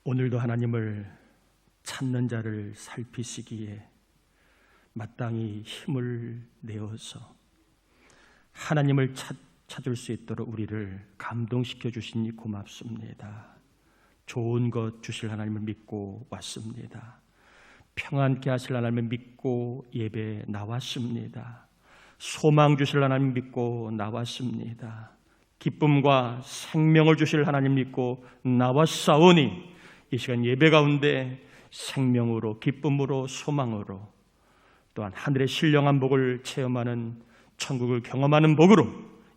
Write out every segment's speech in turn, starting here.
오늘도 하나님을 찾는 자를 살피시기에 마땅히 힘을 내어서 하나님을 찾을 수 있도록 우리를 감동시켜 주시니 고맙습니다. 좋은 것 주실 하나님을 믿고 왔습니다. 평안케 하실 하나님을 믿고 예배에 나왔습니다. 소망 주실 하나님 믿고 나왔습니다. 기쁨과 생명을 주실 하나님 믿고 나왔사오니 이 시간 예배 가운데 생명으로, 기쁨으로, 소망으로, 또한 하늘의 신령한 복을 체험하는, 천국을 경험하는 복으로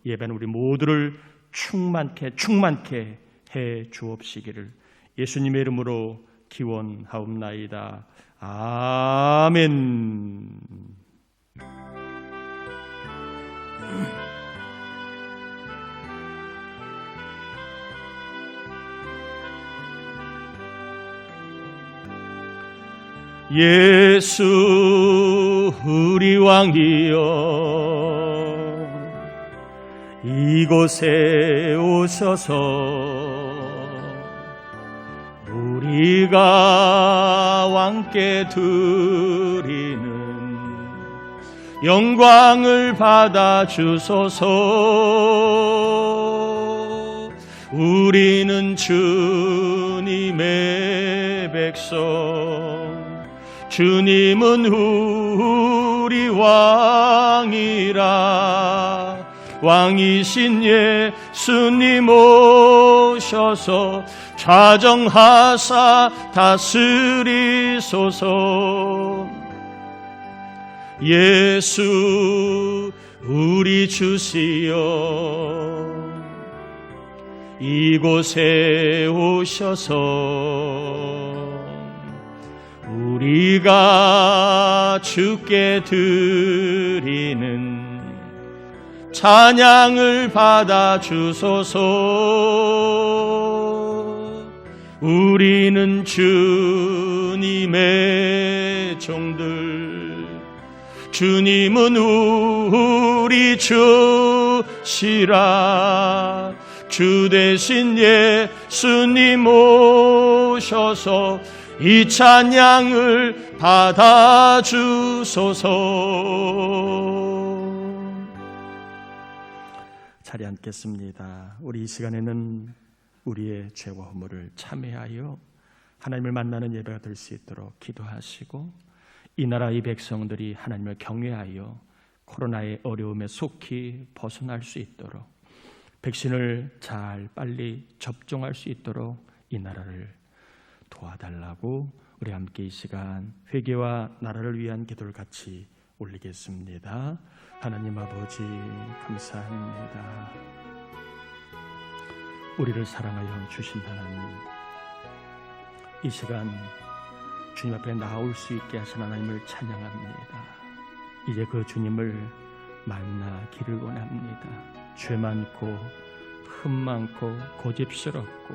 예배는 우리 모두를 충만케 해 주옵시기를 예수님의 이름으로 기원하옵나이다. 아멘. 예수 우리 왕이여, 이곳에 오셔서 우리가 왕께 드리는 영광을 받아 주소서. 우리는 주님의 백성, 주님은 우리 왕이라. 왕이신 예수님 오셔서 좌정하사 다스리소서. 예수 우리 주시여, 이곳에 오셔서 우리가 주께 드리는 찬양을 받아 주소서. 우리는 주님의 종들, 주님은 우리 주시라. 주 대신 예수님 오셔서 이 찬양을 받아 주소서. 자리에 앉겠습니다. 우리 이 시간에는 우리의 죄와 허물을 참회하여 하나님을 만나는 예배가 될 수 있도록 기도하시고, 이 나라 이 백성들이 하나님을 경외하여 코로나의 어려움에 속히 벗어날 수 있도록, 백신을 잘 빨리 접종할 수 있도록 이 나라를 도와달라고 우리 함께 이 시간 회개와 나라를 위한 기도를 같이 올리겠습니다. 하나님 아버지 감사합니다. 우리를 사랑하여 주신 하나님, 이 시간 주님 앞에 나올 수 있게 하신 하나님을 찬양합니다. 이제 그 주님을 만나기를 원합니다. 죄 많고 흠 많고 고집스럽고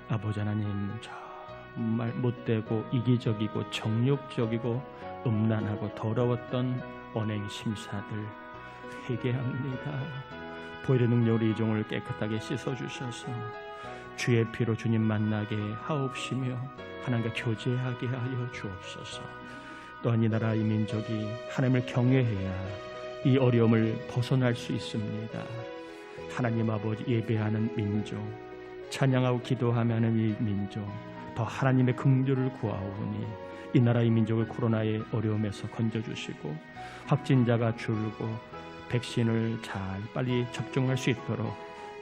아버지 하나님 정말 못되고 이기적이고 정욕적이고 음란하고 더러웠던 언행 심사들 회개합니다. 보혈의 능력으로 이 종을 깨끗하게 씻어주셔서 주의 피로 주님 만나게 하옵시며 하나님과 교제하게 하여 주옵소서. 또한 이 나라 이 민족이 하나님을 경외해야 이 어려움을 벗어날 수 있습니다. 하나님 아버지 예배하는 민족, 찬양하고 기도하며 하는 이 민족, 더 하나님의 긍휼을 구하오니 이 나라의 민족을 코로나의 어려움에서 건져주시고 확진자가 줄고 백신을 잘 빨리 접종할 수 있도록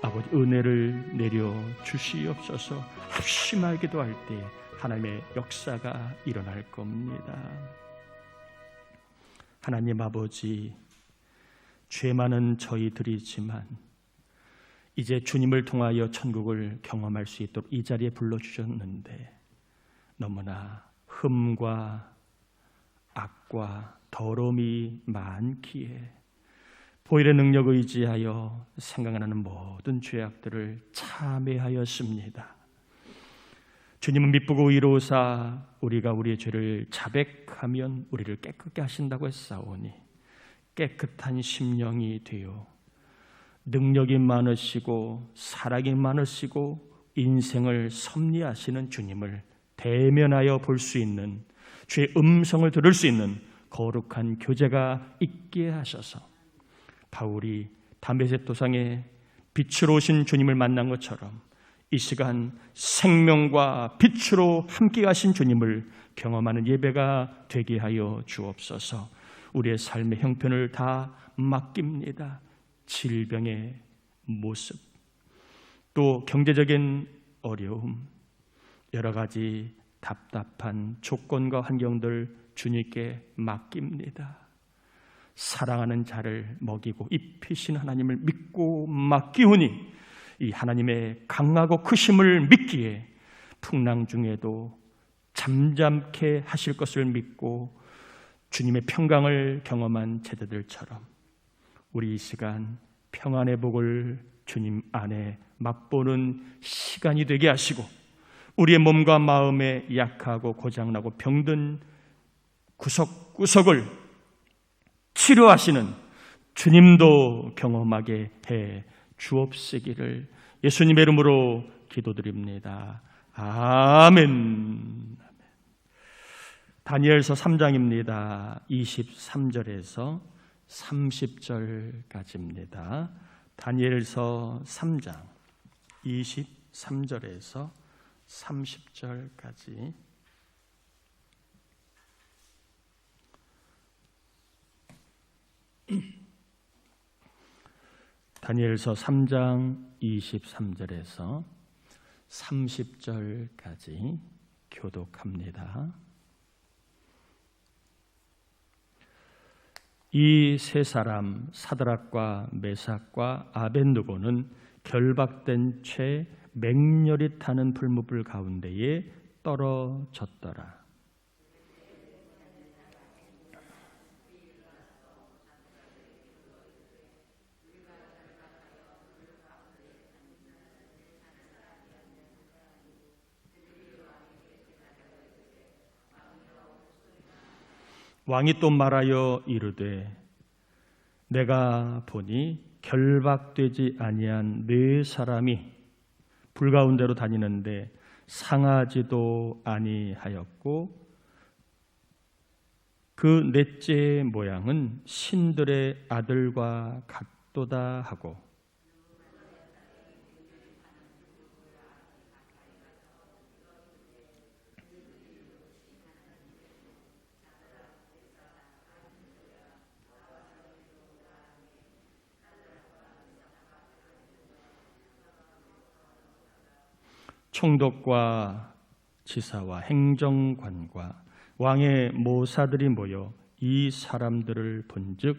아버지 은혜를 내려 주시옵소서. 합심하게 기도할 때 하나님의 역사가 일어날 겁니다. 하나님 아버지, 죄 많은 저희들이지만 이제 주님을 통하여 천국을 경험할 수 있도록 이 자리에 불러주셨는데 너무나 흠과 악과 더러움이 많기에 보혈의 능력을 의지하여 생각나는 모든 죄악들을 참회하였습니다. 주님은 미쁘고 의로우사 우리가 우리의 죄를 자백하면 우리를 깨끗게 하신다고 했사오니 깨끗한 심령이 되어 능력이 많으시고 사랑이 많으시고 인생을 섭리하시는 주님을 대면하여 볼 수 있는, 주의 음성을 들을 수 있는 거룩한 교제가 있게 하셔서 바울이 다메섹 도상에 빛으로 오신 주님을 만난 것처럼 이 시간 생명과 빛으로 함께 가신 주님을 경험하는 예배가 되게 하여 주옵소서. 우리의 삶의 형편을 다 맡깁니다. 질병의 모습, 또 경제적인 어려움, 여러 가지 답답한 조건과 환경들 주님께 맡깁니다. 사랑하는 자를 먹이고 입히신 하나님을 믿고 맡기오니 이 하나님의 강하고 크심을 믿기에 풍랑 중에도 잠잠케 하실 것을 믿고 주님의 평강을 경험한 제자들처럼 우리 이 시간 평안의 복을 주님 안에 맛보는 시간이 되게 하시고, 우리의 몸과 마음에 약하고 고장나고 병든 구석구석을 치료하시는 주님도 경험하게 해 주옵시기를 예수님의 이름으로 기도드립니다. 아멘. 다니엘서 3장입니다. 23절에서 30절까지입니다. 다니엘서 3장 23절에서 30절까지. 다니엘서 3장 23절에서 30절까지 교독합니다. 이 세 사람 사드락과 메삭과 아벳느고는 결박된 채 맹렬히 타는 풀무불 가운데에 떨어졌더라. 왕이 또 말하여 이르되 내가 보니 결박되지 아니한 네 사람이 불 가운데로 다니는데 상하지도 아니하였고 그 넷째의 모양은 신들의 아들과 같도다 하고 총독과 지사와 행정관과 왕의 모사들이 모여 이 사람들을 본즉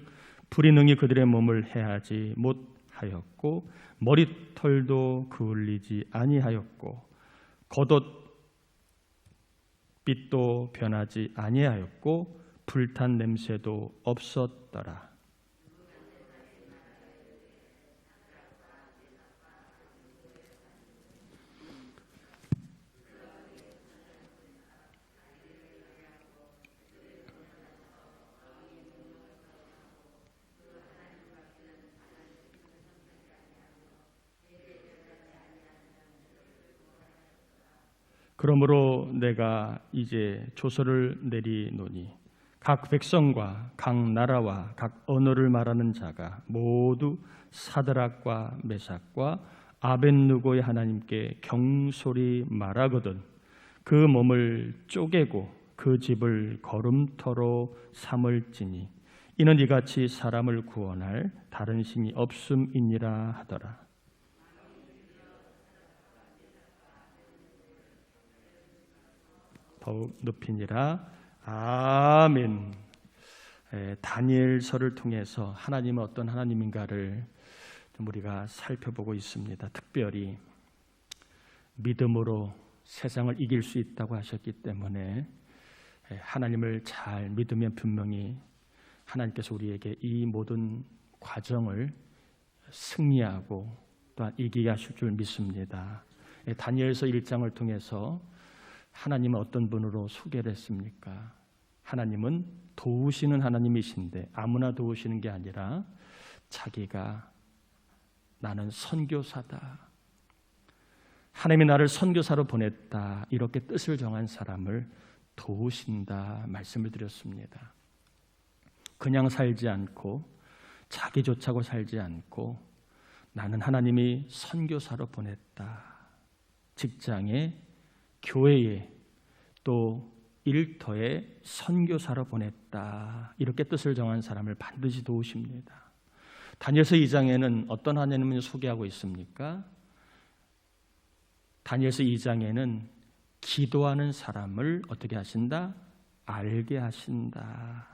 불이 능히 그들의 몸을 해하지 못하였고 머리털도 그을리지 아니하였고 겉옷빛도 변하지 아니하였고 불탄 냄새도 없었더라. 그러므로 내가 이제 조서를 내리노니 각 백성과 각 나라와 각 언어를 말하는 자가 모두 사드락과 메삭과 아벳느고의 하나님께 경솔히 말하거든 그 몸을 쪼개고 그 집을 걸음터로 삼을지니 이는 이같이 사람을 구원할 다른 신이 없음이니라 하더라. 더욱 높이니라. 아멘. 다니엘서를 통해서 하나님은 어떤 하나님인가를 좀 우리가 살펴보고 있습니다. 특별히 믿음으로 세상을 이길 수 있다고 하셨기 때문에 하나님을 잘 믿으면 분명히 하나님께서 우리에게 이 모든 과정을 승리하고 또한 이기게 하실 줄 믿습니다. 다니엘서 1장을 통해서 하나님은 어떤 분으로 소개를 했습니까? 하나님은 도우시는 하나님이신데 아무나 도우시는 게 아니라 자기가 나는 선교사다. 하나님이 나를 선교사로 보냈다, 이렇게 뜻을 정한 사람을 도우신다 말씀을 드렸습니다. 그냥 살지 않고 자기 좋자고 살지 않고 나는 하나님이 선교사로 보냈다, 직장에, 교회에, 또 일터에 선교사로 보냈다, 이렇게 뜻을 정한 사람을 반드시 도우십니다. 다니엘서 2장에는 어떤 하나님을 소개하고 있습니까? 다니엘서 2장에는 기도하는 사람을 어떻게 하신다? 알게 하신다.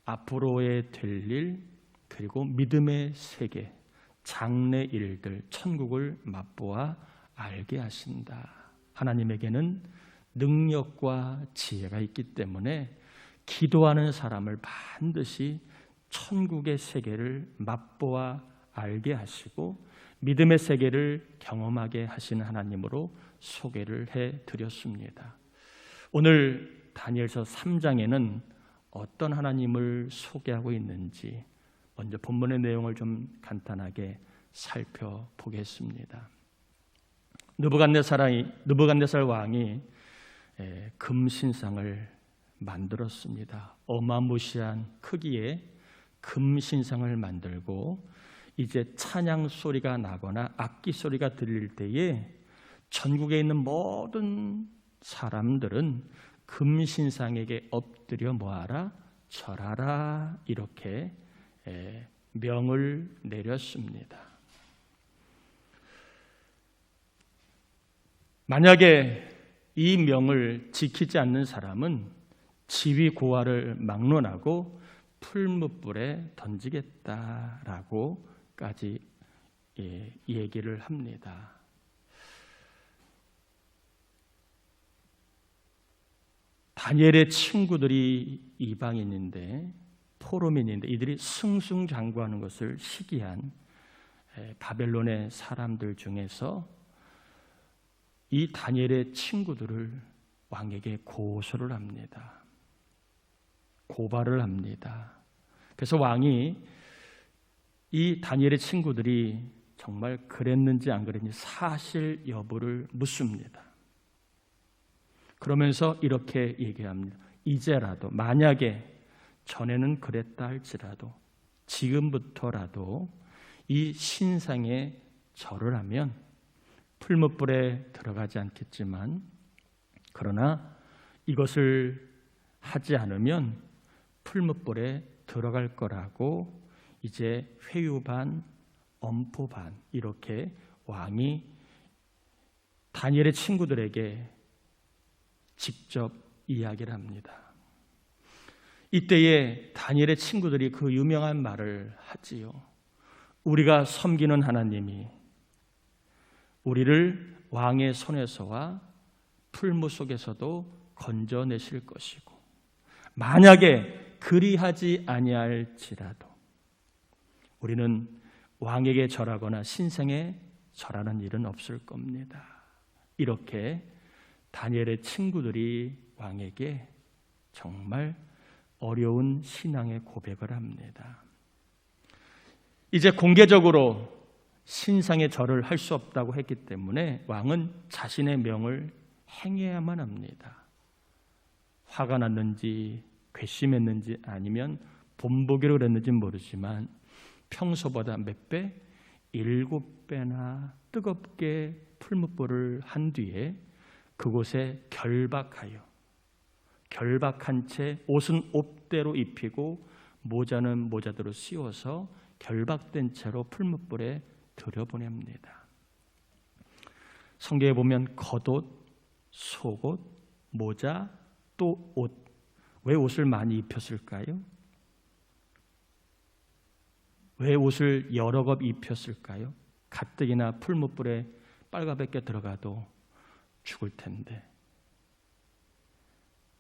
앞으로의 될 일, 그리고 믿음의 세계, 장래 일들, 천국을 맛보아 알게 하신다. 하나님에게는 능력과 지혜가 있기 때문에 기도하는 사람을 반드시 천국의 세계를 맛보아 알게 하시고 믿음의 세계를 경험하게 하시는 하나님으로 소개를 해드렸습니다. 오늘 다니엘서 3장에는 어떤 하나님을 소개하고 있는지 먼저 본문의 내용을 좀 간단하게 살펴보겠습니다. 느부갓네살 왕이 금신상을 만들었습니다. 어마무시한 크기의 금신상을 만들고 이제 찬양 소리가 나거나 악기 소리가 들릴 때에 전국에 있는 모든 사람들은 금신상에게 엎드려 뭐하라? 절하라, 이렇게 명을 내렸습니다. 만약에 이 명을 지키지 않는 사람은 지위 고하를 막론하고 풀무불에 던지겠다라고까지 얘기를 합니다. 다니엘의 친구들이 이방인인데, 포로민인데, 이들이 승승장구하는 것을 시기한 바벨론의 사람들 중에서 이 다니엘의 친구들을 왕에게 고소를 합니다. 고발을 합니다. 그래서 왕이 이 다니엘의 친구들이 정말 그랬는지 안 그랬는지 사실 여부를 묻습니다. 그러면서 이렇게 얘기합니다. 이제라도, 만약에 전에는 그랬다 할지라도 지금부터라도 이 신상에 절을 하면 풀무불에 들어가지 않겠지만, 그러나 이것을 하지 않으면 풀무불에 들어갈 거라고 이제 회유반, 엄포반, 이렇게 왕이 다니엘의 친구들에게 직접 이야기를 합니다. 이때에 다니엘의 친구들이 그 유명한 말을 하지요. 우리가 섬기는 하나님이 우리를 왕의 손에서와 풀무 속에서도 건져내실 것이고, 만약에 그리하지 아니할지라도 우리는 왕에게 절하거나 신상에 절하는 일은 없을 겁니다. 이렇게 다니엘의 친구들이 왕에게 정말 어려운 신앙의 고백을 합니다. 이제 공개적으로 신상의 절을 할 수 없다고 했기 때문에 왕은 자신의 명을 행해야만 합니다. 화가 났는지 괘씸했는지 아니면 본보기로 그랬는지 모르지만 평소보다 몇 배? 7배나 뜨겁게 풀무불을 한 뒤에 그곳에 결박한 채 옷은 옷대로 입히고 모자는 모자대로 씌워서 결박된 채로 풀무불에 들여보냅니다. 성경에 보면 겉옷, 속옷, 모자, 또 옷. 왜 옷을 많이 입혔을까요? 왜 옷을 여러 겹 입혔을까요? 가뜩이나 풀무불에 빨가벗겨 들어가도 죽을 텐데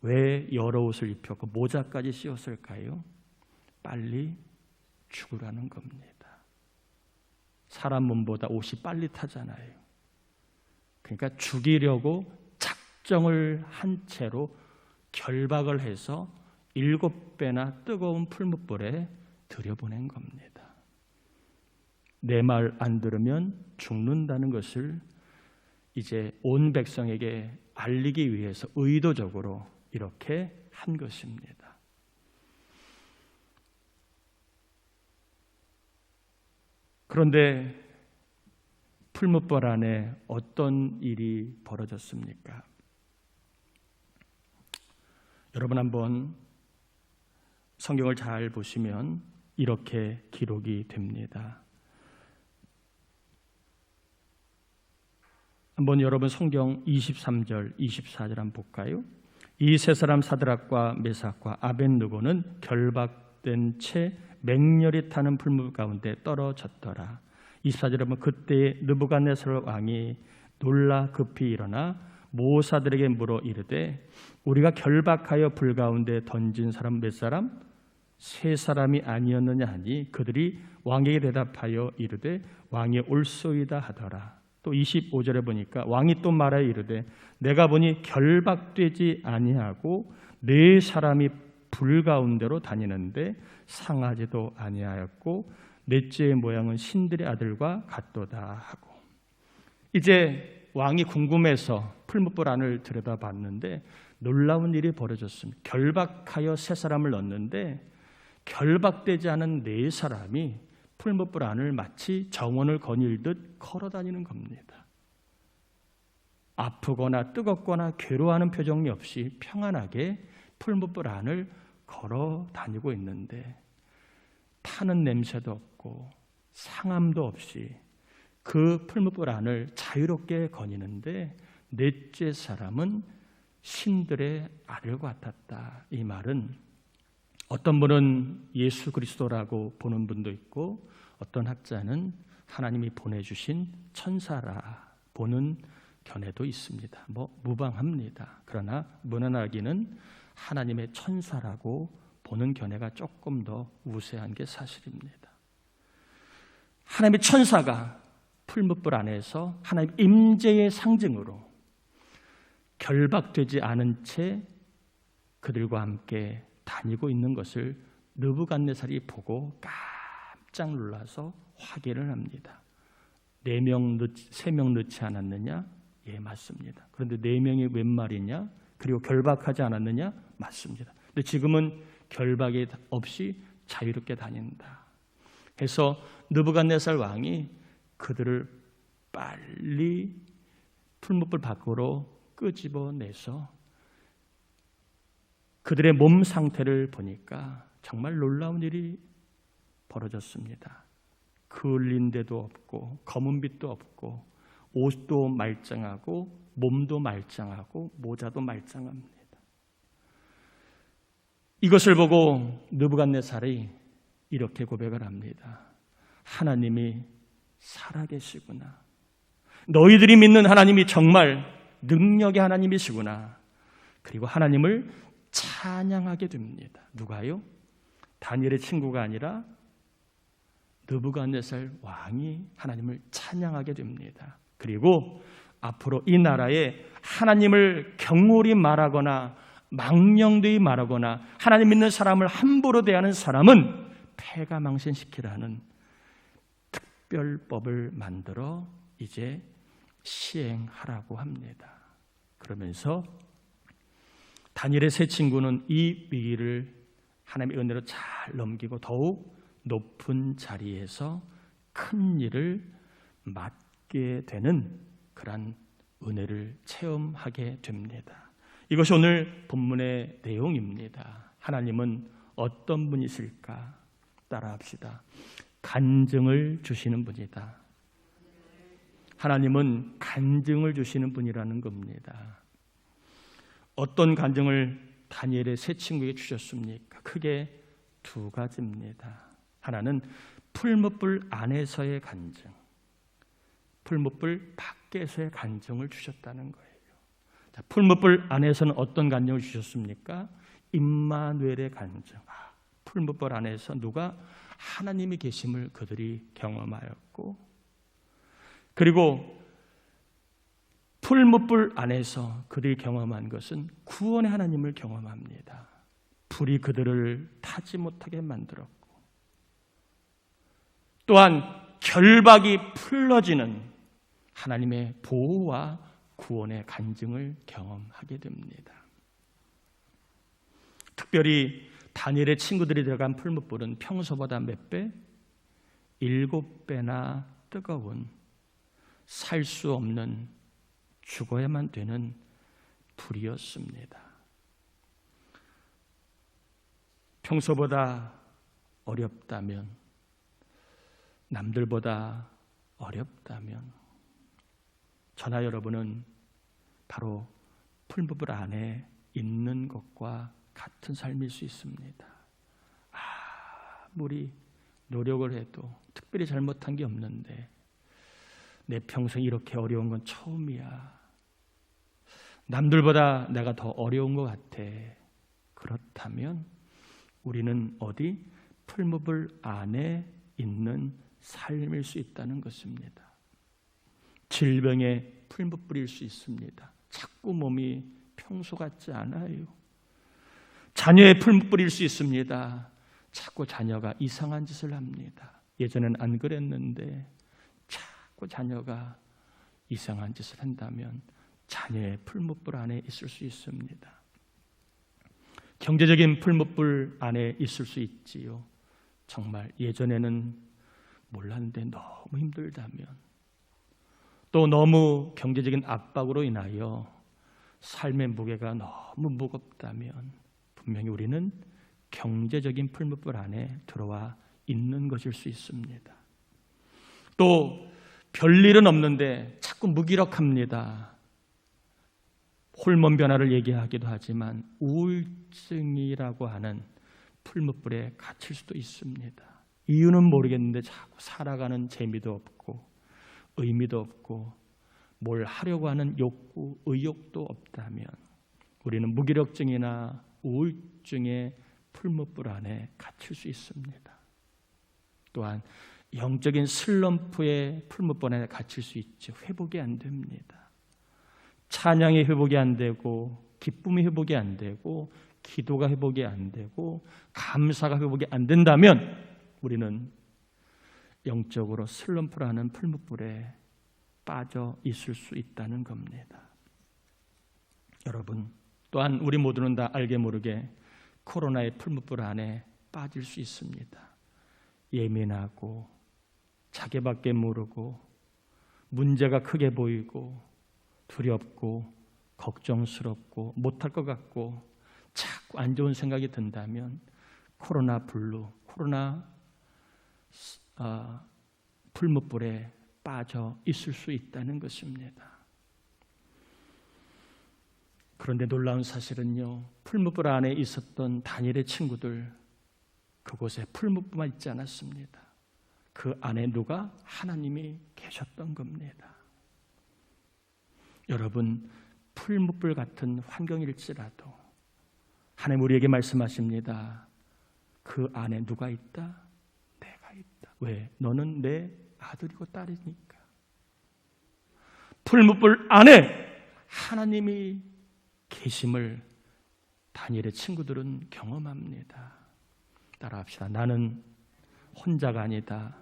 왜 여러 옷을 입혔고 모자까지 씌웠을까요? 빨리 죽으라는 겁니다. 사람 몸보다 옷이 빨리 타잖아요. 그러니까 죽이려고 작정을 한 채로 결박을 해서 7배나 뜨거운 풀무불에 들여보낸 겁니다. 내 말 안 들으면 죽는다는 것을 이제 온 백성에게 알리기 위해서 의도적으로 이렇게 한 것입니다. 그런데 풀무불 안에 어떤 일이 벌어졌습니까? 여러분 한번 성경을 잘 보시면 이렇게 기록이 됩니다. 한번 여러분 성경 23절, 24절 한번 볼까요? 이 세 사람 사드락과 메삭과 아벳느고는 결박된 채 맹렬히 타는 풀무 가운데 떨어졌더라. 24절에 보면 그때 느부갓네살 왕이 놀라 급히 일어나 모사들에게 물어 이르되 우리가 결박하여 불 가운데 던진 사람 몇 사람? 세 사람이 아니었느냐 하니 그들이 왕에게 대답하여 이르되 왕이 옳소이다 하더라. 또 25절에 보니까 왕이 또 말하여 이르되 내가 보니 결박되지 아니하고 네 사람이 불 가운데로 다니는데 상하지도 아니하였고 넷째의 모양은 신들의 아들과 같도다 하고, 이제 왕이 궁금해서 풀무불 안을 들여다봤는데 놀라운 일이 벌어졌습니다. 결박하여 세 사람을 넣었는데 결박되지 않은 네 사람이 풀무불 안을 마치 정원을 거닐듯 걸어다니는 겁니다. 아프거나 뜨겁거나 괴로워하는 표정이 없이 평안하게 풀무불 안을 걸어다니고 있는데 타는 냄새도 없고 상함도 없이 그 풀무불 안을 자유롭게 거니는데 넷째 사람은 신들의 아들 같았다. 이 말은 어떤 분은 예수 그리스도라고 보는 분도 있고 어떤 학자는 하나님이 보내주신 천사라 보는 견해도 있습니다. 무방합니다. 그러나 무난하기는 하나님의 천사라고 보는 견해가 조금 더 우세한 게 사실입니다. 하나님의 천사가 풀무불 안에서 하나님 임재의 상징으로 결박되지 않은 채 그들과 함께 다니고 있는 것을 느부갓네살이 보고 깜짝 놀라서 확인을 합니다. 3명 넣지 않았느냐? 예, 맞습니다. 그런데 4명이 웬 말이냐? 그리고 결박하지 않았느냐? 맞습니다. 근데 지금은 결박이 없이 자유롭게 다닌다. 해서 느부갓네살 왕이 그들을 빨리 풀무불 밖으로 끄집어내서 그들의 몸 상태를 보니까 정말 놀라운 일이 벌어졌습니다. 그을린 데도 없고 검은빛도 없고 옷도 말짱하고 몸도 말짱하고 모자도 말짱합니다. 이것을 보고 느부갓네살이 이렇게 고백을 합니다. 하나님이 살아계시구나. 너희들이 믿는 하나님이 정말 능력의 하나님이시구나. 그리고 하나님을 찬양하게 됩니다. 누가요? 다니엘의 친구가 아니라 느부갓네살 왕이 하나님을 찬양하게 됩니다. 그리고 앞으로 이 나라에 하나님을 경홀히 말하거나 망령되이 말하거나 하나님 믿는 사람을 함부로 대하는 사람은 패가망신시키라는 특별법을 만들어 이제 시행하라고 합니다. 그러면서 다니엘의 세 친구는 이 위기를 하나님의 은혜로 잘 넘기고 더욱 높은 자리에서 큰 일을 맡게 되는 그런 은혜를 체험하게 됩니다. 이것이 오늘 본문의 내용입니다. 하나님은 어떤 분이실까? 따라합시다. 간증을 주시는 분이다. 하나님은 간증을 주시는 분이라는 겁니다. 어떤 간증을 다니엘의 세 친구에게 주셨습니까? 크게 두 가지입니다. 하나는 풀무불 안에서의 간증, 풀무불 밖에서의 간증을 주셨다는 거예요. 자, 풀무불 안에서는 어떤 간증을 주셨습니까? 임마누엘의 간증. 풀무불 안에서 누가 하나님이 계심을 그들이 경험하였고, 그리고 풀무불 안에서 그들이 경험한 것은 구원의 하나님을 경험합니다. 불이 그들을 타지 못하게 만들었고, 또한 결박이 풀어지는 하나님의 보호와 구원의 간증을 경험하게 됩니다. 특별히 다니엘의 친구들이 들어간 풀무불은 평소보다 몇 배? 7배나 뜨거운, 살 수 없는, 죽어야만 되는 불이었습니다. 평소보다 어렵다면, 남들보다 어렵다면 저나 여러분은 바로 풀무불 안에 있는 것과 같은 삶일 수 있습니다. 아무리 노력을 해도 특별히 잘못한 게 없는데 내 평생 이렇게 어려운 건 처음이야. 남들보다 내가 더 어려운 것 같아. 그렇다면 우리는 어디? 풀무불 안에 있는 삶일 수 있다는 것입니다. 질병의 풀무불일 수 있습니다. 자꾸 몸이 평소 같지 않아요. 자녀의 풀무불일 수 있습니다. 자꾸 자녀가 이상한 짓을 합니다. 예전엔 안 그랬는데 자꾸 자녀가 이상한 짓을 한다면 자녀의 풀무불 안에 있을 수 있습니다. 경제적인 풀무불 안에 있을 수 있지요. 정말 예전에는 몰랐는데 너무 힘들다면, 또 너무 경제적인 압박으로 인하여 삶의 무게가 너무 무겁다면 분명히 우리는 경제적인 풀무불 안에 들어와 있는 것일 수 있습니다. 또 별일은 없는데 자꾸 무기력합니다. 호르몬 변화를 얘기하기도 하지만 우울증이라고 하는 풀무불에 갇힐 수도 있습니다. 이유는 모르겠는데 자꾸 살아가는 재미도 없고 의미도 없고 뭘 하려고 하는 욕구, 의욕도 없다면 우리는 무기력증이나 우울증의 풀무불 안에 갇힐 수 있습니다. 또한 영적인 슬럼프의 풀무불 안에 갇힐 수 있죠. 회복이 안 됩니다. 찬양이 회복이 안 되고 기쁨이 회복이 안 되고 기도가 회복이 안 되고 감사가 회복이 안 된다면 우리는 영적으로 슬럼프라는 풀무불에 빠져 있을 수 있다는 겁니다. 여러분, 또한 우리 모두는 다 알게 모르게 코로나의 풀무불 안에 빠질 수 있습니다. 예민하고 자기밖에 모르고 문제가 크게 보이고 두렵고 걱정스럽고 못할 것 같고 자꾸 안 좋은 생각이 든다면 코로나 블루, 코로나 풀무불에 빠져 있을 수 있다는 것입니다. 그런데 놀라운 사실은요, 풀무불 안에 있었던 다니엘의 친구들, 그곳에 풀무불만 있지 않았습니다. 그 안에 누가? 하나님이 계셨던 겁니다. 여러분, 풀무불 같은 환경일지라도 하나님 우리에게 말씀하십니다. 그 안에 누가 있다? 내가 있다. 왜? 너는 내 아들이고 딸이니까. 풀무불 안에 하나님이 계심을 다니엘의 친구들은 경험합니다. 따라합시다. 나는 혼자가 아니다.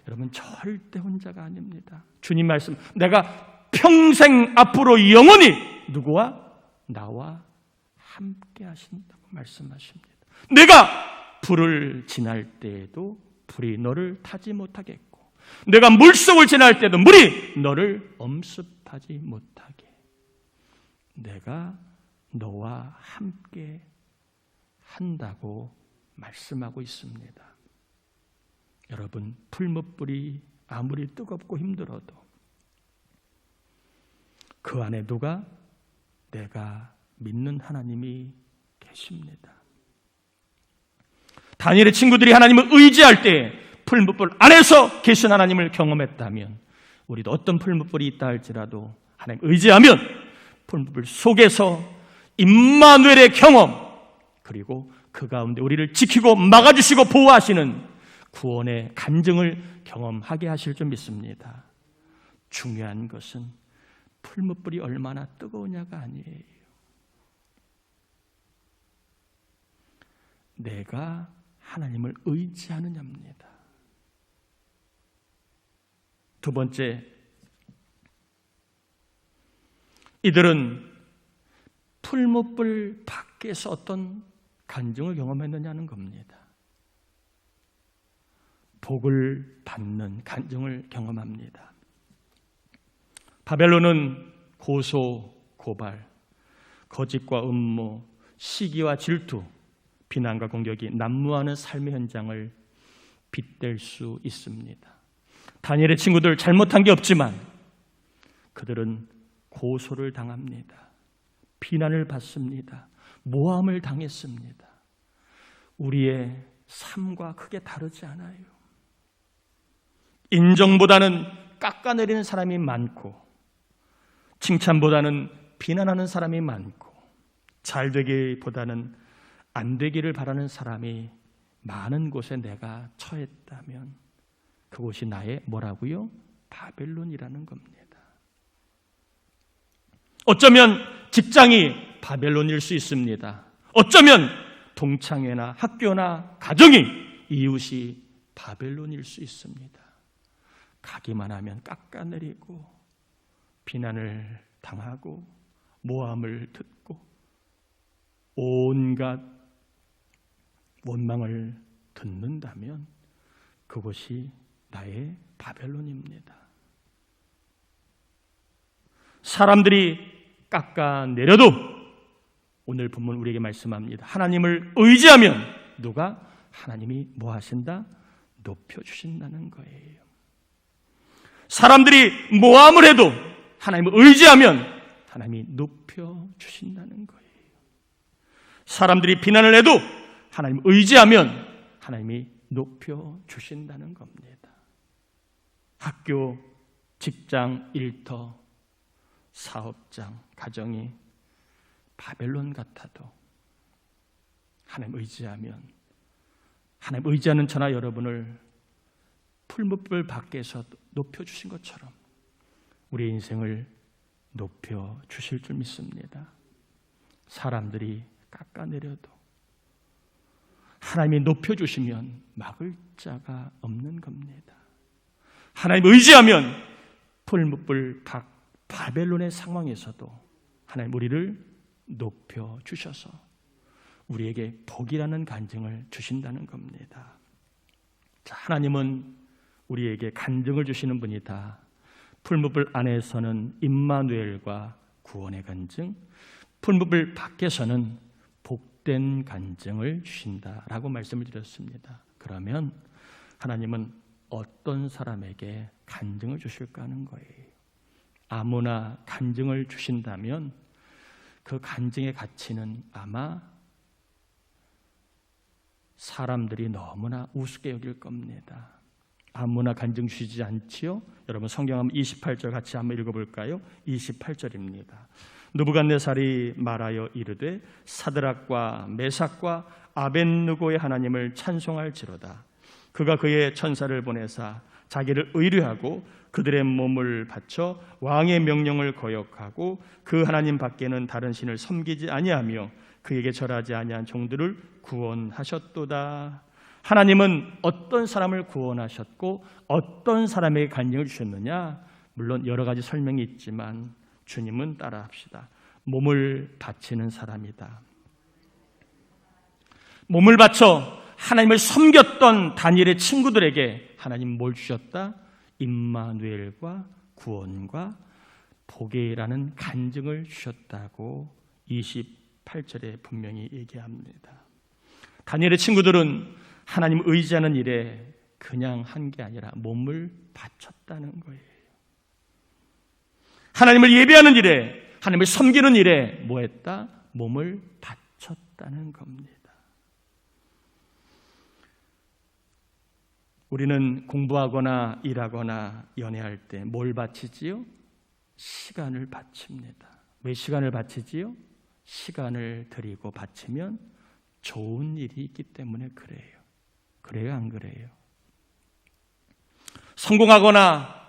여러분, 절대 혼자가 아닙니다. 주님 말씀, 내가 평생 앞으로 영원히 누구와? 나와 함께 하신다고 말씀하십니다. 내가 불을 지날 때에도 불이 너를 타지 못하겠고, 내가 물속을 지날 때도 물이 너를 엄습하지 못하게, 내가 너와 함께 한다고 말씀하고 있습니다. 여러분, 풀무불이 아무리 뜨겁고 힘들어도 그 안에 누가? 내가 믿는 하나님이 계십니다. 다니엘의 친구들이 하나님을 의지할 때 풀무불 안에서 계신 하나님을 경험했다면 우리도 어떤 풀무불이 있다 할지라도 하나님 의지하면 풀무불 속에서 임마누엘의 경험, 그리고 그 가운데 우리를 지키고 막아주시고 보호하시는 구원의 간증을 경험하게 하실 줄 믿습니다. 중요한 것은 풀무불이 얼마나 뜨거우냐가 아니에요. 내가 하나님을 의지하느냐입니다. 두 번째, 이들은 풀무불 밖에서 어떤 간증을 경험했느냐는 겁니다. 복을 받는 간증을 경험합니다. 바벨론은 고소, 고발, 거짓과 음모, 시기와 질투, 비난과 공격이 난무하는 삶의 현장을 빗댈 수 있습니다. 다니엘의 친구들 잘못한 게 없지만 그들은 고소를 당합니다. 비난을 받습니다. 모함을 당했습니다. 우리의 삶과 크게 다르지 않아요. 인정보다는 깎아내리는 사람이 많고, 칭찬보다는 비난하는 사람이 많고, 잘 되기보다는 안 되기를 바라는 사람이 많은 곳에 내가 처했다면 그곳이 나의 뭐라고요? 바벨론이라는 겁니다. 어쩌면 직장이 바벨론일 수 있습니다. 어쩌면 동창회나 학교나 가정이, 이웃이 바벨론일 수 있습니다. 가기만 하면 깎아내리고 비난을 당하고 모함을 듣고 온갖 원망을 듣는다면 그것이 나의 바벨론입니다. 사람들이 깎아내려도 오늘 본문 우리에게 말씀합니다. 하나님을 의지하면 누가? 하나님이 뭐 하신다? 높여주신다는 거예요. 사람들이 모함을 해도 하나님을 의지하면 하나님이 높여주신다는 거예요. 사람들이 비난을 해도 하나님을 의지하면 하나님이 높여주신다는 겁니다. 학교, 직장, 일터, 사업장, 가정이 바벨론 같아도 하나님 의지하면, 하나님 의지하는 저나 여러분을 풀무불 밖에서 높여주신 것처럼 우리의 인생을 높여주실 줄 믿습니다. 사람들이 깎아내려도 하나님이 높여주시면 막을 자가 없는 겁니다. 하나님 의지하면 풀무불 밖 바벨론의 상황에서도 하나님 우리를 높여주셔서 우리에게 복이라는 간증을 주신다는 겁니다. 자, 하나님은 우리에게 간증을 주시는 분이다. 풀무불 안에서는 임마누엘과 구원의 간증, 풀무불 밖에서는 복된 간증을 주신다라고 말씀을 드렸습니다. 그러면 하나님은 어떤 사람에게 간증을 주실까 하는 거예요. 아무나 간증을 주신다면 그 간증의 가치는 아마 사람들이 너무나 우습게 여길 겁니다. 아무나 간증 주시지 않지요? 여러분 성경 한번 28절 같이 한번 읽어볼까요? 28절입니다. 느부갓네살이 말하여 이르되 사드락과 메삭과 아벳느고의 하나님을 찬송할지로다. 그가 그의 천사를 보내사 자기를 의뢰하고 그들의 몸을 바쳐 왕의 명령을 거역하고 그 하나님 밖에는 다른 신을 섬기지 아니하며 그에게 절하지 아니한 종들을 구원하셨도다. 하나님은 어떤 사람을 구원하셨고 어떤 사람에게 간증을 주셨느냐? 물론 여러 가지 설명이 있지만 주님은 따라합시다. 몸을 바치는 사람이다. 몸을 바쳐 하나님을 섬겼던 다니엘의 친구들에게 하나님 뭘 주셨다? 임마누엘과 구원과 복이라는 간증을 주셨다고 28절에 분명히 얘기합니다. 다니엘의 친구들은 하나님 의지하는 일에 그냥 한 게 아니라 몸을 바쳤다는 거예요. 하나님을 예배하는 일에, 하나님을 섬기는 일에 뭐 했다? 몸을 바쳤다는 겁니다. 우리는 공부하거나 일하거나 연애할 때 뭘 바치지요? 시간을 바칩니다. 왜 시간을 바치지요? 시간을 드리고 바치면 좋은 일이 있기 때문에 그래요. 그래요, 안 그래요? 성공하거나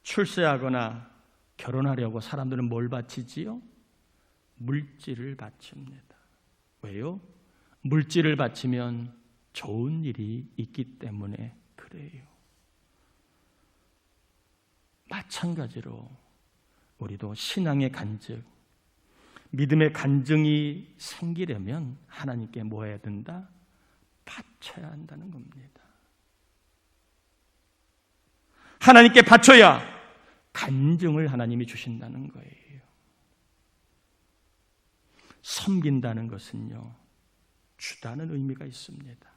출세하거나 결혼하려고 사람들은 뭘 바치지요? 물질을 바칩니다. 왜요? 물질을 바치면 좋은 일이 있기 때문에 그래요. 마찬가지로 우리도 신앙의 간증, 믿음의 간증이 생기려면 하나님께 뭐 해야 된다? 바쳐야 한다는 겁니다. 하나님께 바쳐야 간증을 하나님이 주신다는 거예요. 섬긴다는 것은요, 주다는 의미가 있습니다.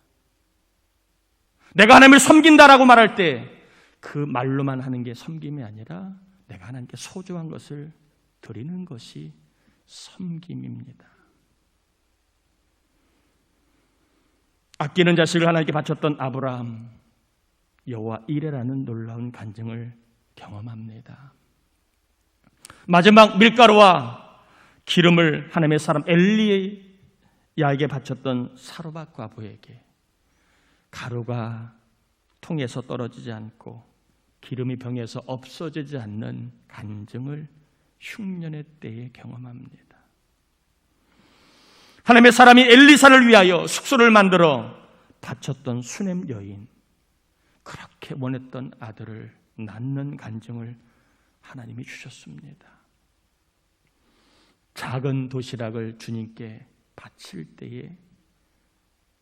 내가 하나님을 섬긴다라고 말할 때 그 말로만 하는 게 섬김이 아니라 내가 하나님께 소중한 것을 드리는 것이 섬김입니다. 아끼는 자식을 하나님께 바쳤던 아브라함, 여호와 이레라는 놀라운 간증을 경험합니다. 마지막 밀가루와 기름을 하나님의 사람 엘리야에게 바쳤던 사르밧 과부에게 가루가 통에서 떨어지지 않고 기름이 병에서 없어지지 않는 간증을 흉년의 때에 경험합니다. 하나님의 사람이 엘리사를 위하여 숙소를 만들어 바쳤던 수넴 여인, 그렇게 원했던 아들을 낳는 간증을 하나님이 주셨습니다. 작은 도시락을 주님께 바칠 때에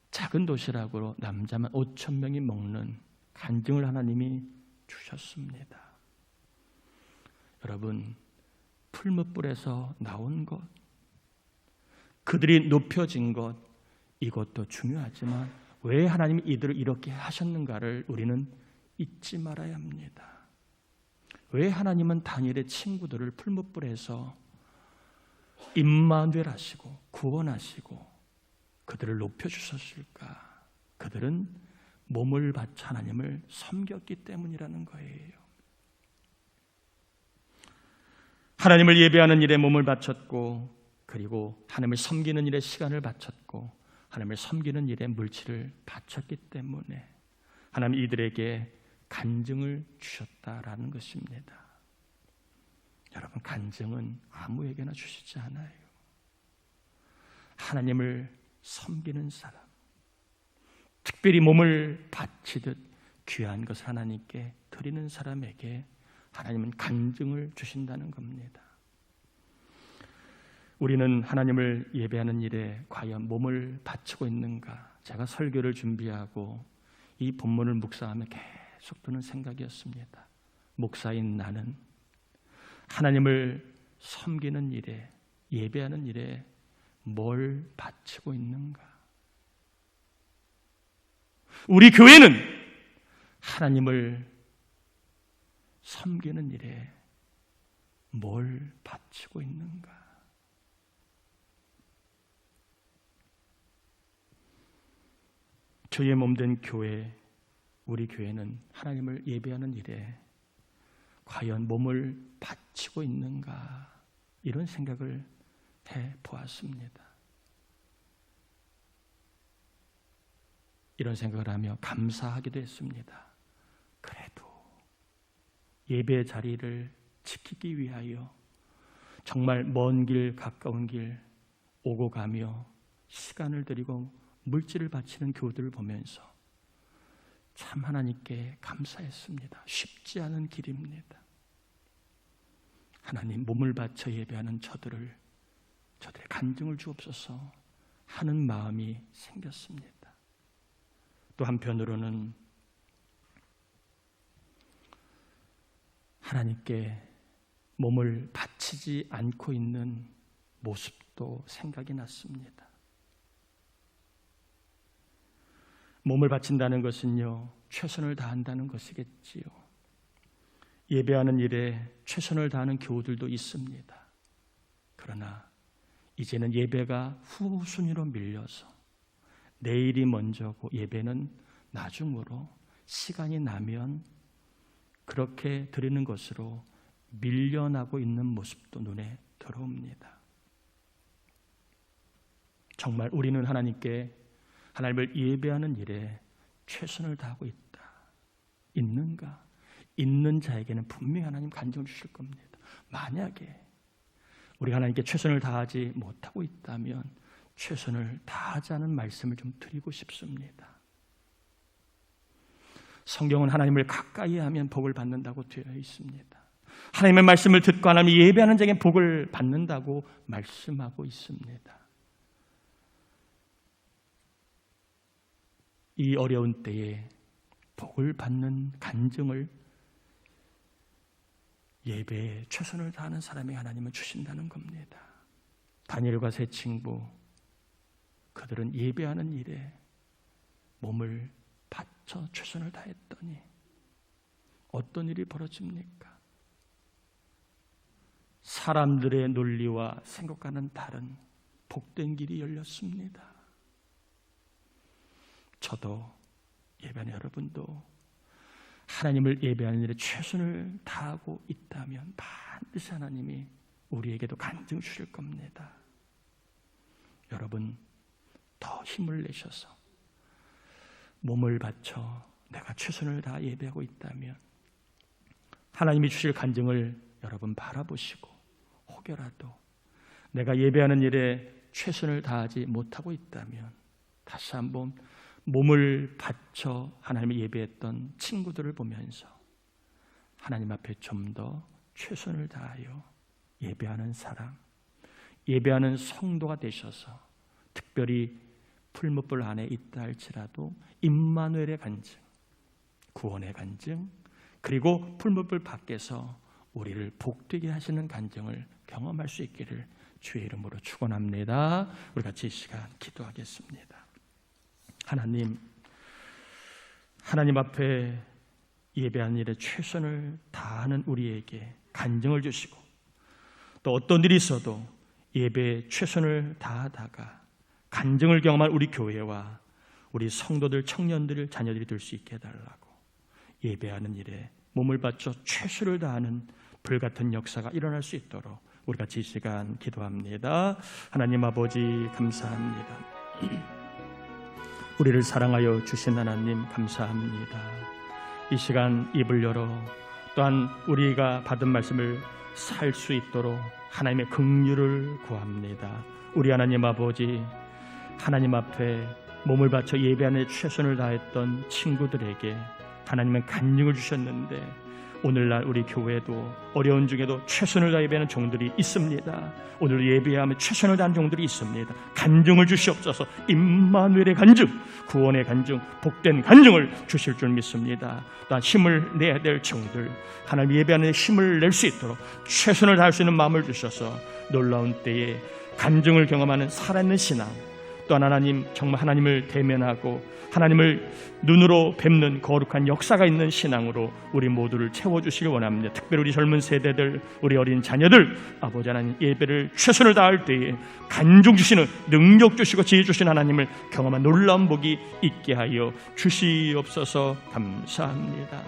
작은 도시락으로 남자만 5,000명이 먹는 간증을 하나님이 주셨습니다. 여러분, 풀무불에서 나온 것, 그들이 높여진 것, 이것도 중요하지만 왜 하나님이 이들을 이렇게 하셨는가를 우리는 잊지 말아야 합니다. 왜 하나님은 다니엘의 친구들을 풀무불에서 임마누엘 하시고 구원하시고 그들을 높여주셨을까? 그들은 몸을 바쳐 하나님을 섬겼기 때문이라는 거예요. 하나님을 예배하는 일에 몸을 바쳤고, 그리고 하나님을 섬기는 일에 시간을 바쳤고, 하나님을 섬기는 일에 물질을 바쳤기 때문에 하나님 이들에게 간증을 주셨다라는 것입니다. 여러분, 간증은 아무에게나 주시지 않아요. 하나님을 섬기는 사람, 특별히 몸을 바치듯 귀한 것을 하나님께 드리는 사람에게 하나님은 간증을 주신다는 겁니다. 우리는 하나님을 예배하는 일에 과연 몸을 바치고 있는가? 제가 설교를 준비하고 이 본문을 묵상하며 계속 드는 생각이었습니다. 목사인 나는 하나님을 섬기는 일에, 예배하는 일에 뭘 바치고 있는가? 우리 교회는 하나님을 섬기는 일에 뭘 바치고 있는가? 주의 몸된 교회, 우리 교회는 하나님을 예배하는 일에 과연 몸을 바치고 있는가? 이런 생각을 해보았습니다. 이런 생각을 하며 감사하기도 했습니다. 그래도 예배 자리를 지키기 위하여 정말 먼 길 가까운 길 오고 가며 시간을 들이고 물질을 바치는 교우들을 보면서 참 하나님께 감사했습니다. 쉽지 않은 길입니다. 하나님, 몸을 바쳐 예배하는 저들의 간증을 주옵소서 하는 마음이 생겼습니다. 또 한편으로는 하나님께 몸을 바치지 않고 있는 모습도 생각이 났습니다. 몸을 바친다는 것은요, 최선을 다한다는 것이겠지요. 예배하는 일에 최선을 다하는 교우들도 있습니다. 그러나 이제는 예배가 후순위로 밀려서 내일이 먼저고 예배는 나중으로 시간이 나면 그렇게 드리는 것으로 밀려나고 있는 모습도 눈에 들어옵니다. 정말 우리는 하나님께 하나님을 예배하는 일에 최선을 다하고 있는가? 있는 자에게는 분명히 하나님 간증을 주실 겁니다. 만약에 우리가 하나님께 최선을 다하지 못하고 있다면 최선을 다하자는 말씀을 좀 드리고 싶습니다. 성경은 하나님을 가까이 하면 복을 받는다고 되어 있습니다. 하나님의 말씀을 듣고 하나님을 예배하는 자에게 복을 받는다고 말씀하고 있습니다. 이 어려운 때에 복을 받는 간증을 예배에 최선을 다하는 사람에게 하나님은 주신다는 겁니다. 다니엘과 세 친구, 그들은 예배하는 일에 몸을 바쳐 최선을 다했더니 어떤 일이 벌어집니까? 사람들의 논리와 생각과는 다른 복된 길이 열렸습니다. 저도 예배하는 여러분도 하나님을 예배하는 일에 최선을 다하고 있다면 반드시 하나님이 우리에게도 간증 주실 겁니다. 여러분 더 힘을 내셔서 몸을 바쳐 내가 최선을 다해 예배하고 있다면 하나님이 주실 간증을 여러분 바라보시고 혹여라도 내가 예배하는 일에 최선을 다하지 못하고 있다면 다시 한번 몸을 바쳐 하나님을 예배했던 친구들을 보면서 하나님 앞에 좀 더 최선을 다하여 예배하는 사람, 예배하는 성도가 되셔서 특별히 풀무불 안에 있다 할지라도 임마누엘의 간증, 구원의 간증, 그리고 풀무불 밖에서 우리를 복되게 하시는 간증을 경험할 수 있기를 주의 이름으로 축원합니다. 우리 같이 이 시간 기도하겠습니다. 하나님 앞에 예배하는 일에 최선을 다하는 우리에게 간증을 주시고 또 어떤 일이 있어도 예배에 최선을 다하다가 간증을 경험한 우리 교회와 우리 성도들, 청년들, 자녀들이 될 수 있게 해달라고 예배하는 일에 몸을 바쳐 최선을 다하는 불같은 역사가 일어날 수 있도록 우리 같이 이 시간 기도합니다. 하나님 아버지 감사합니다. 우리를 사랑하여 주신 하나님 감사합니다. 이 시간 입을 열어 또한 우리가 받은 말씀을 살 수 있도록 하나님의 긍휼을 구합니다. 우리 하나님 아버지, 하나님 앞에 몸을 바쳐 예배하는 최선을 다했던 친구들에게 하나님은 간증을 주셨는데 오늘날 우리 교회도 어려운 중에도 최선을 다해 예배하는 종들이 있습니다. 오늘 예배하면 최선을 다하는 종들이 있습니다. 간증을 주시옵소서. 임마누엘의 간증, 구원의 간증, 복된 간증을 주실 줄 믿습니다. 또한 힘을 내야 될 종들, 하나님 예배하는 힘을 낼 수 있도록 최선을 다할 수 있는 마음을 주셔서 놀라운 때에 간증을 경험하는 살아있는 신앙, 또한 하나님 정말 하나님을 대면하고 하나님을 눈으로 뵙는 거룩한 역사가 있는 신앙으로 우리 모두를 채워주시길 원합니다. 특별히 우리 젊은 세대들, 우리 어린 자녀들, 아버지 하나님 예배를 최선을 다할 때에 간증 주시는 능력 주시고 지혜 주시는 하나님을 경험한 놀라운 복이 있게 하여 주시옵소서. 감사합니다.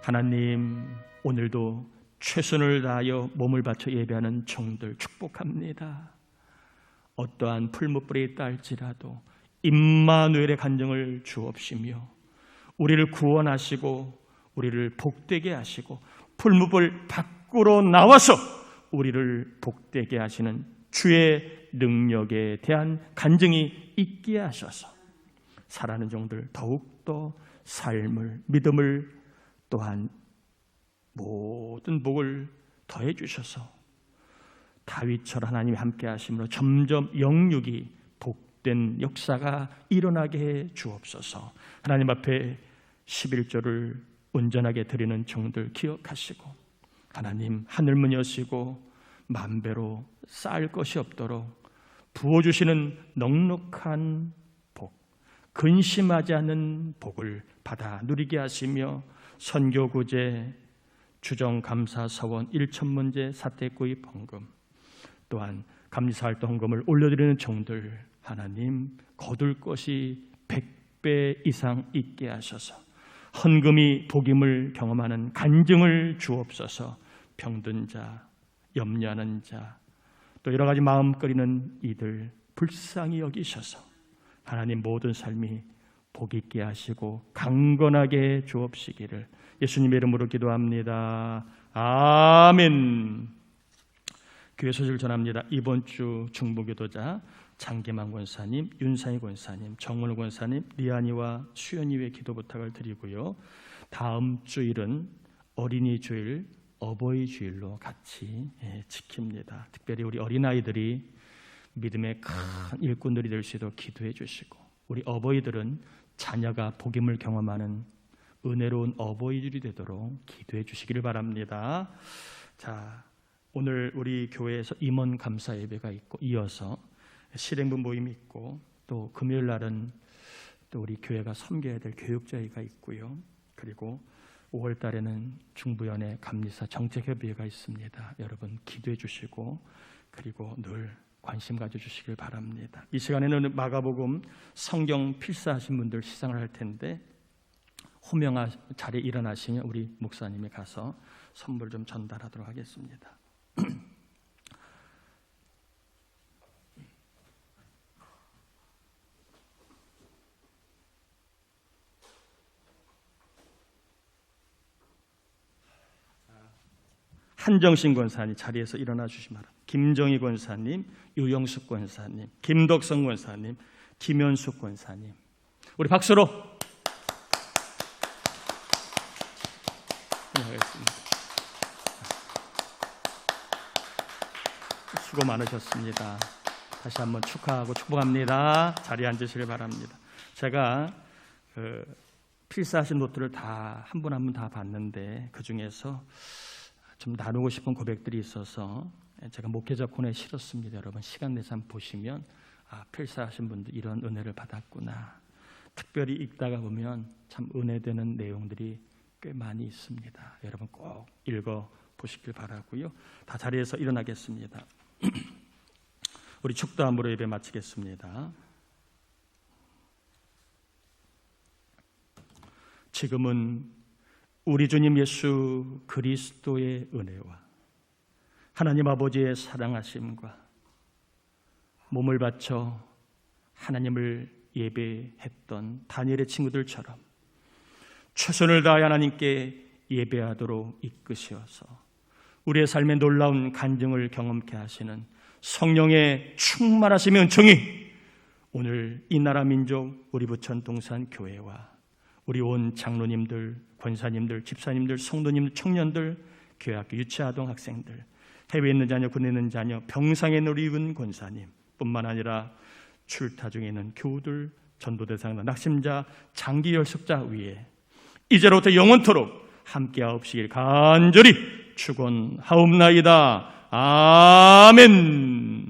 하나님 오늘도 최선을 다하여 몸을 바쳐 예배하는 종들 축복합니다. 어떠한 풀무불에 있다 할지라도 임마누엘의 간증을 주옵시며 우리를 구원하시고 우리를 복되게 하시고 풀무불 밖으로 나와서 우리를 복되게 하시는 주의 능력에 대한 간증이 있게 하셔서 살아가는 종들 더욱더 삶을, 믿음을 또한 모든 복을 더해 주셔서 다윗처럼 하나님이 함께 하심으로 점점 영육이 복된 역사가 일어나게 해 주옵소서. 하나님 앞에 11조를 온전하게 드리는 종들 기억하시고 하나님 하늘문 여시고 만배로 쌓을 것이 없도록 부어주시는 넉넉한 복, 근심하지 않는 복을 받아 누리게 하시며 선교구제, 주정감사서원, 일천문제, 사태구입 헌금, 또한 감리사활동 헌금을 올려드리는 종들 하나님 거둘 것이 100배 이상 있게 하셔서 헌금이 복임을 경험하는 간증을 주옵소서. 병든 자, 염려하는 자, 또 여러 가지 마음 끓이는 이들 불쌍히 여기셔서 하나님 모든 삶이 복 있게 하시고 강건하게 주옵시기를 예수님의 이름으로 기도합니다. 아멘. 교회 소식을 전합니다. 이번 주 중보기도자 장계만 권사님, 윤상희 권사님, 정원우 권사님, 리안이와 수연이 위해 기도 부탁을 드리고요. 다음 주일은 어린이 주일, 어버이 주일로 같이 지킵니다. 특별히 우리 어린아이들이 믿음의 큰 일꾼들이 될 수 있도록 기도해 주시고, 우리 어버이들은 자녀가 복임을 경험하는 은혜로운 어버이들이 되도록 기도해 주시기를 바랍니다. 자, 오늘 우리 교회에서 임원 감사 예배가 있고, 이어서 실행부 모임이 있고, 또 금요일 날은 또 우리 교회가 섬겨야 될 교육자회가 있고요. 그리고 5월 달에는 중부연의 감리사 정책협의회가 있습니다. 여러분 기도해 주시고, 그리고 늘 관심 가져주시길 바랍니다. 이 시간에는 마가복음 성경 필사하신 분들 시상을 할 텐데, 호명하 자리에 일어나시면 우리 목사님이 가서 선물 좀 전달하도록 하겠습니다. 한정신 권사님 자리에서 일어나 주시기 바랍니다. 김정희 권사님, 유영숙 권사님, 김덕성 권사님, 김현숙 권사님, 우리 박수로 하겠습니다. 수고 많으셨습니다. 다시 한번 축하하고 축복합니다. 자리에 앉으시길 바랍니다. 제가 필사하신 노트를 다 한 분 한 분 다 봤는데, 그 중에서 좀 나누고 싶은 고백들이 있어서 제가 목회자 코너에 실었습니다. 여러분 시간 내서 한번 보시면, 필사하신 분들 이런 은혜를 받았구나. 특별히 읽다가 보면 참 은혜되는 내용들이 꽤 많이 있습니다. 여러분 꼭 읽어 보시길 바라고요. 다 자리에서 일어나겠습니다. 우리 축도함으로 예배 마치겠습니다. 지금은 우리 주님 예수 그리스도의 은혜와 하나님 아버지의 사랑하심과 몸을 바쳐 하나님을 예배했던 다니엘의 친구들처럼 최선을 다해 하나님께 예배하도록 이끄시어서 우리의 삶의 놀라운 간증을 경험케 하시는 성령의 충만하심의 은총이 오늘 이 나라 민족 우리 부천 동산 교회와 우리 온 장로님들, 권사님들, 집사님들, 성도님들, 청년들, 교회학교 유치아동 학생들, 해외에 있는 자녀, 군에 있는 자녀, 병상에 있는 우리 은 권사님 뿐만 아니라 출타 중에 있는 교우들, 전도대상 낙심자, 장기 열숙자 위에 이제로부터 영원토록 함께하옵시길 간절히 축원하옵나이다. 아멘.